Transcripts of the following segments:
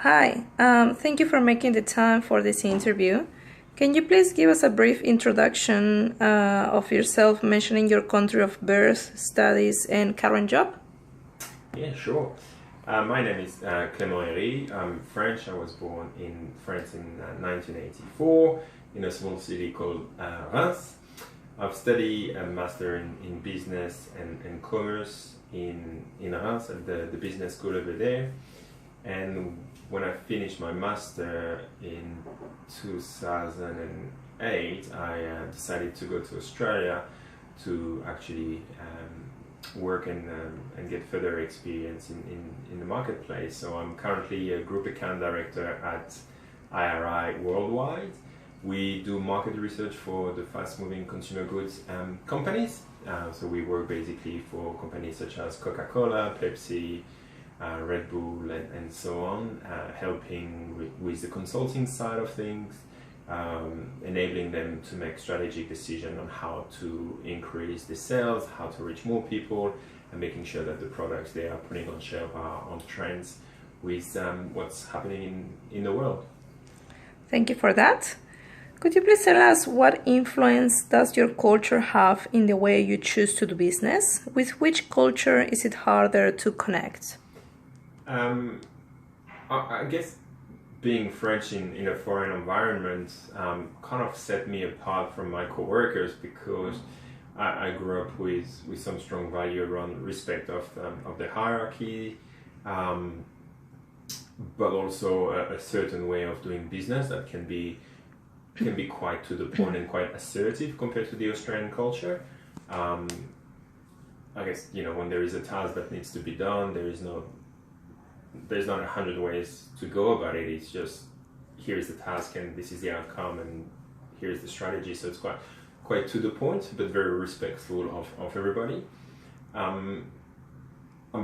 Hi, thank you for making the time for this interview. Can you please give us a brief introduction of yourself, mentioning your country of birth, studies, and current job? Yeah, sure. My name is Clément Herry. I'm French. I was born in France in 1984 in a small city called Reims. I've studied a master in business and commerce in Reims at the business school over there. And when I finished my master in 2008, I decided to go to Australia to actually work and get further experience in the marketplace. So I'm currently a group account director at IRI Worldwide. We do market research for the fast-moving consumer goods companies. So we work basically for companies such as Coca-Cola, Pepsi, Red Bull, and so on, helping with the consulting side of things, enabling them to make strategic decisions on how to increase the sales, how to reach more people, and making sure that the products they are putting on shelf are on trends with what's happening in the world. Thank you for that. Could you please tell us what influence does your culture have in the way you choose to do business? With which culture is it harder to connect? Um, I guess being French in a foreign environment kind of set me apart from my coworkers because I grew up with some strong value around respect of the hierarchy, um, but also a certain way of doing business that can be quite to the point and quite assertive compared to the Australian culture. Um, I guess when there is a task that needs to be done, there's not 100 ways to go about it. It's just here's the task and this is the outcome and here's the strategy. So it's quite to the point, but very respectful of everybody. I'm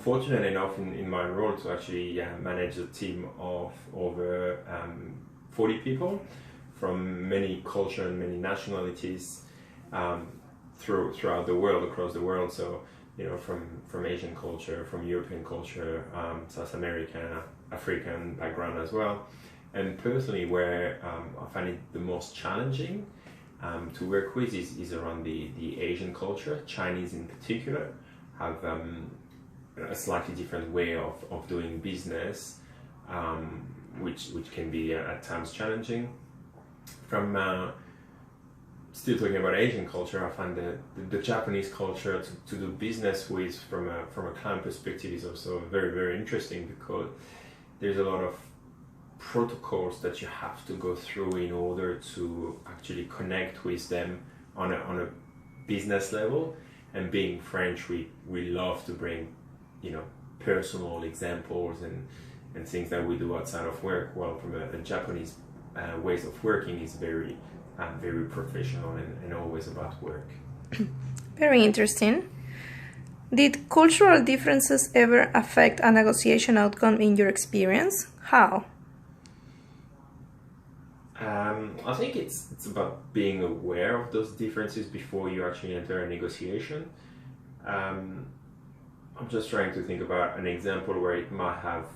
fortunate enough in my role to actually manage a team of over 40 people from many cultures and many nationalities throughout the world, across the world. So from Asian culture, from European culture, South American, African background as well. And personally, where I find it the most challenging to work with is around the Asian culture. Chinese in particular have a slightly different way of doing business, which can be at times challenging. From still talking about Asian culture, I find the Japanese culture to do business with from a client perspective is also very, very interesting because there's a lot of protocols that you have to go through in order to actually connect with them on a business level. And being French, we love to bring personal examples and things that we do outside of work. Well, from a Japanese ways of working is very professional and always about work. Very interesting. Did cultural differences ever affect a negotiation outcome in your experience? How? I think it's about being aware of those differences before you actually enter a negotiation. I'm just trying to think about an example where it might have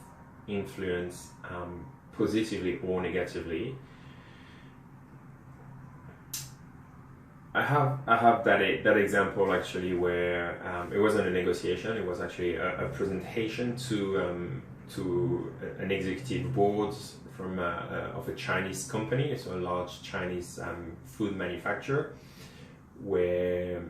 influenced positively or negatively. I have that example actually where it wasn't a negotiation. It was actually a presentation to an executive board from of a Chinese company. It's a large Chinese food manufacturer, where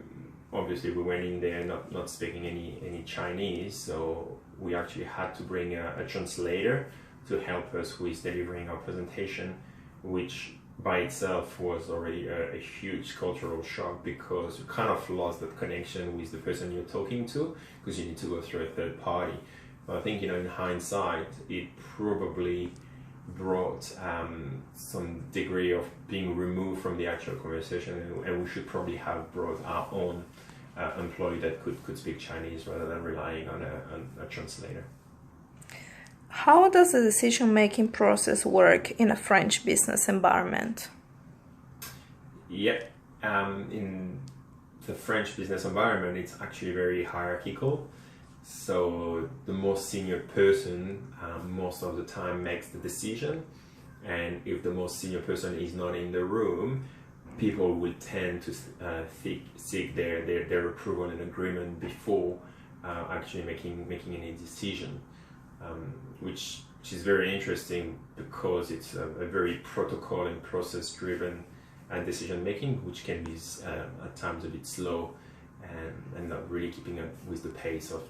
obviously we went in there not speaking any Chinese, so we actually had to bring a translator to help us with delivering our presentation, which by itself was already a huge cultural shock because you kind of lost that connection with the person you're talking to because you need to go through a third party. But I think in hindsight, it probably brought some degree of being removed from the actual conversation, and we should probably have brought our own employee that could speak Chinese rather than relying on a translator. How does the decision-making process work in a French business environment? Yep. In the French business environment, it's actually very hierarchical. So the most senior person most of the time makes the decision, and if the most senior person is not in the room, people will tend to seek their approval and agreement before actually making any decision, which is very interesting because it's a very protocol and process driven decision making, which can be at times a bit slow and not really keeping up with the pace of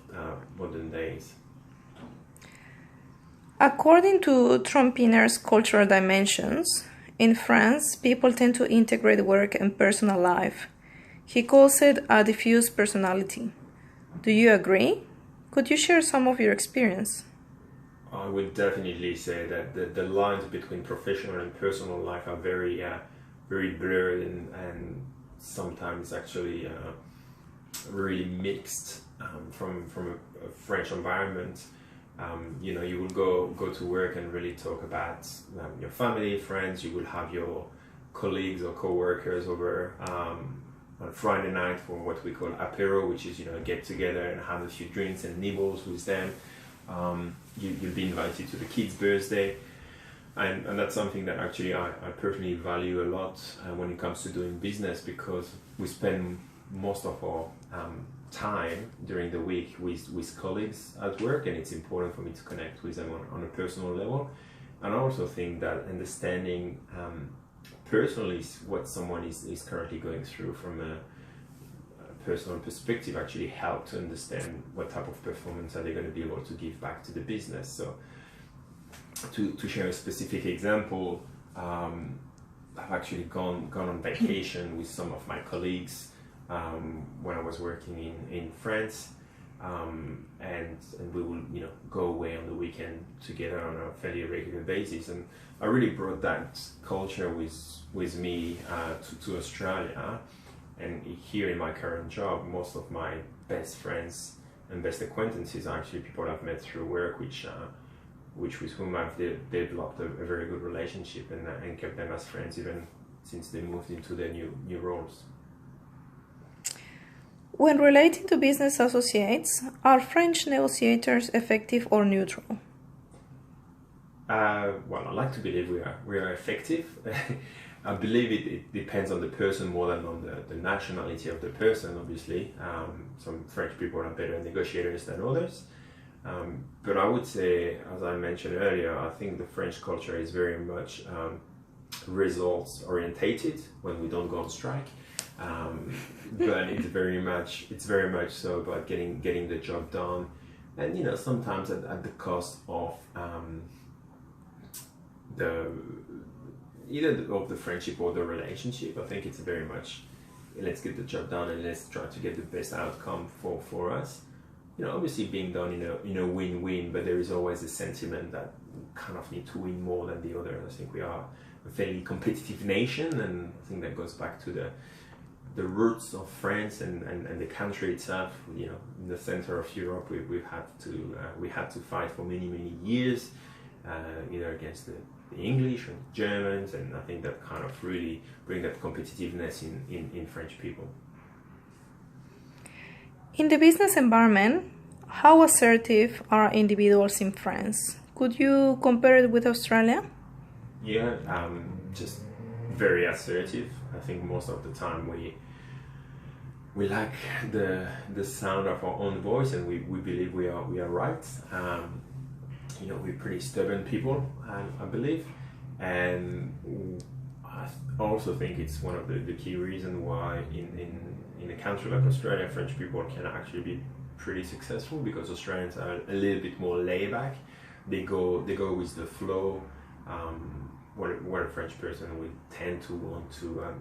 modern days. According to Trompiner's cultural dimensions, in France, people tend to integrate work and personal life. He calls it a diffuse personality. Do you agree? Could you share some of your experience? I would definitely say that the lines between professional and personal life are very blurred and sometimes actually really mixed from a French environment. You will go to work and really talk about your family, friends. You will have your colleagues or co-workers over on Friday night for what we call apéro, which is get together and have a few drinks and nibbles with them. You'll be invited to the kids' birthday, and that's something that actually I personally value a lot when it comes to doing business, because we spend most of our time during the week with colleagues at work, and it's important for me to connect with them on a personal level. And I also think that understanding personally what someone is currently going through from a personal perspective actually help to understand what type of performance are they going to be able to give back to the business. So to share a specific example, I've actually gone on vacation with some of my colleagues when I was working in France, and we will go away on the weekend together on a fairly regular basis, and I really brought that culture with me to Australia. And here in my current job, most of my best friends and best acquaintances are actually people I've met through work, which with whom I've developed a very good relationship and kept them as friends even since they moved into their new roles. When relating to business associates, are French negotiators effective or neutral? Well, I like to believe we are effective. I believe it depends on the person more than on the nationality of the person, obviously. Some French people are better negotiators than others. But I would say, as I mentioned earlier, I think the French culture is very much results orientated when we don't go on strike. But it's very much so about getting the job done, and sometimes at the cost of either of the friendship or the relationship. I think it's very much let's get the job done and let's try to get the best outcome for us. Obviously being done in a win-win, but there is always a sentiment that we kind of need to win more than the other. I think we are a fairly competitive nation, and I think that goes back to the roots of France and the country itself. In the center of Europe, we had to fight for many years, either against the English or the Germans, and I think that kind of really bring that competitiveness in French people. In the business environment, how assertive are individuals in France? Could you compare it with Australia? Yeah, just very assertive. I think most of the time we lack the sound of our own voice, and we believe we are right. We're pretty stubborn people, I believe, and I also think it's one of the key reasons why in a country like Australia, French people can actually be pretty successful, because Australians are a little bit more laid back. They go with the flow. What a French person would tend to want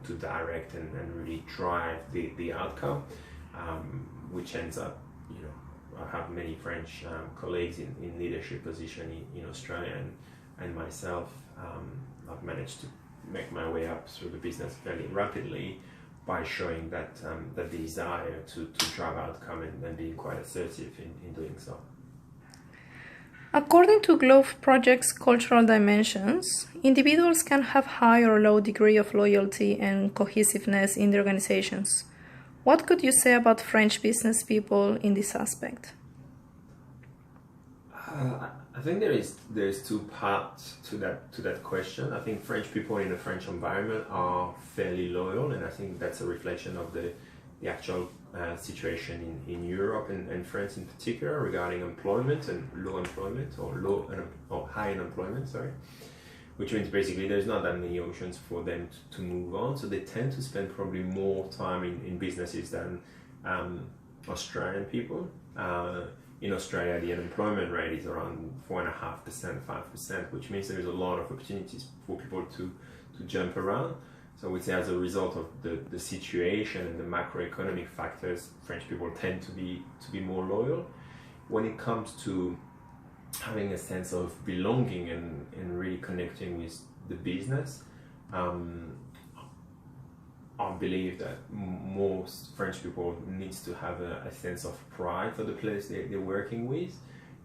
to direct and really drive the outcome, which ends up, I have many French colleagues in leadership position in Australia, and myself, I've managed to make my way up through the business fairly rapidly by showing that desire to drive outcome and being quite assertive in doing so. According to Globe Project's cultural dimensions, individuals can have high or low degree of loyalty and cohesiveness in the organizations. What could you say about French business people in this aspect? I think there's two parts to that question. I think French people in the French environment are fairly loyal, and I think that's a reflection of the actual situation in Europe and France in particular regarding employment and low employment or high unemployment. Sorry, which means basically there's not that many options for them to move on, so they tend to spend probably more time in businesses than Australian people. In Australia, the unemployment rate is around 4.5%, 5%, which means there's a lot of opportunities for people to jump around. So I would say as a result of the situation and the macroeconomic factors, French people tend to be more loyal. When it comes to having a sense of belonging and really connecting with the business, I believe that most French people needs to have a sense of pride for the place they're working with,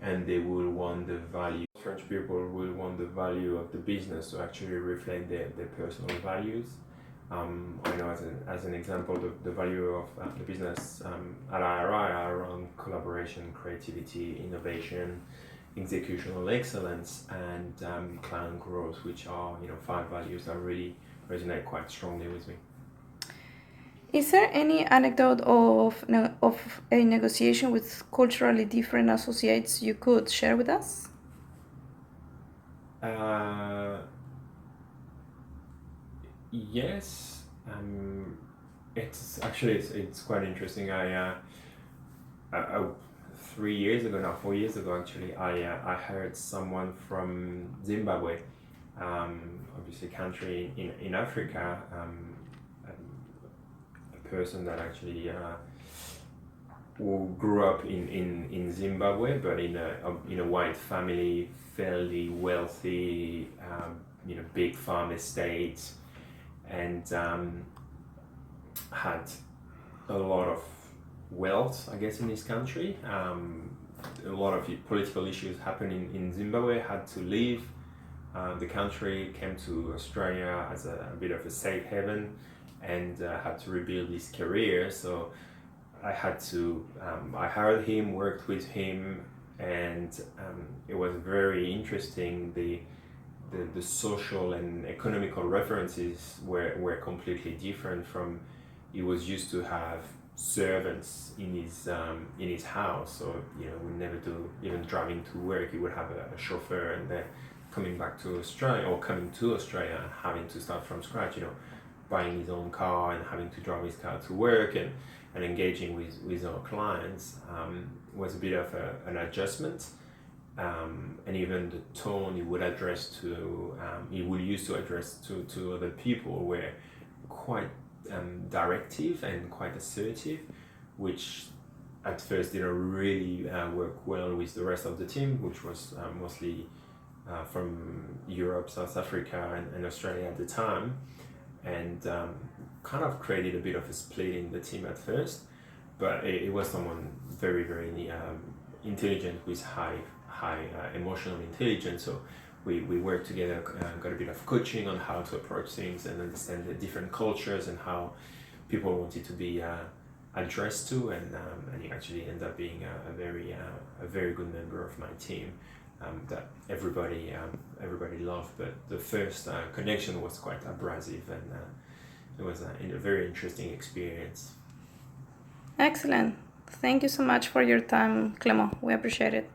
and they will want the value. French people will want the value of the business to actually reflect their personal values. I know as an example, the value of the business at IRI are around collaboration, creativity, innovation, executional excellence, and client growth, which are 5 values that really resonate quite strongly with me. Is there any anecdote of a negotiation with culturally different associates you could share with us? Yes, it's quite interesting. I 3 years ago now, 4 years ago actually, I heard someone from Zimbabwe, obviously country in Africa, a person that actually who grew up in Zimbabwe, but in a white family, fairly wealthy, big farm estate, and had a lot of wealth, I guess, in this country. A lot of political issues happening in Zimbabwe, had to leave the country, came to Australia as a bit of a safe haven, and had to rebuild his career. So I hired him, worked with him, and it was very interesting. The social and economical references were completely different from he was used to have servants in his house. So we never do, even driving to work, he would have a chauffeur, and then coming to Australia and having to start from scratch, buying his own car and having to drive his car to work and engaging with our clients was a bit of an adjustment. And even the tone he would use to address to other people were quite directive and quite assertive, which at first didn't really work well with the rest of the team, which was mostly from Europe, South Africa, and Australia at the time, and kind of created a bit of a split in the team at first. But it was someone very, very intelligent with high emotional intelligence. So we worked together, got a bit of coaching on how to approach things and understand the different cultures and how people wanted to be addressed to, and he actually ended up being a very good member of my team that everybody loved. But the first connection was quite abrasive, and it was a very interesting experience. Excellent. Thank you so much for your time, Clément. We appreciate it.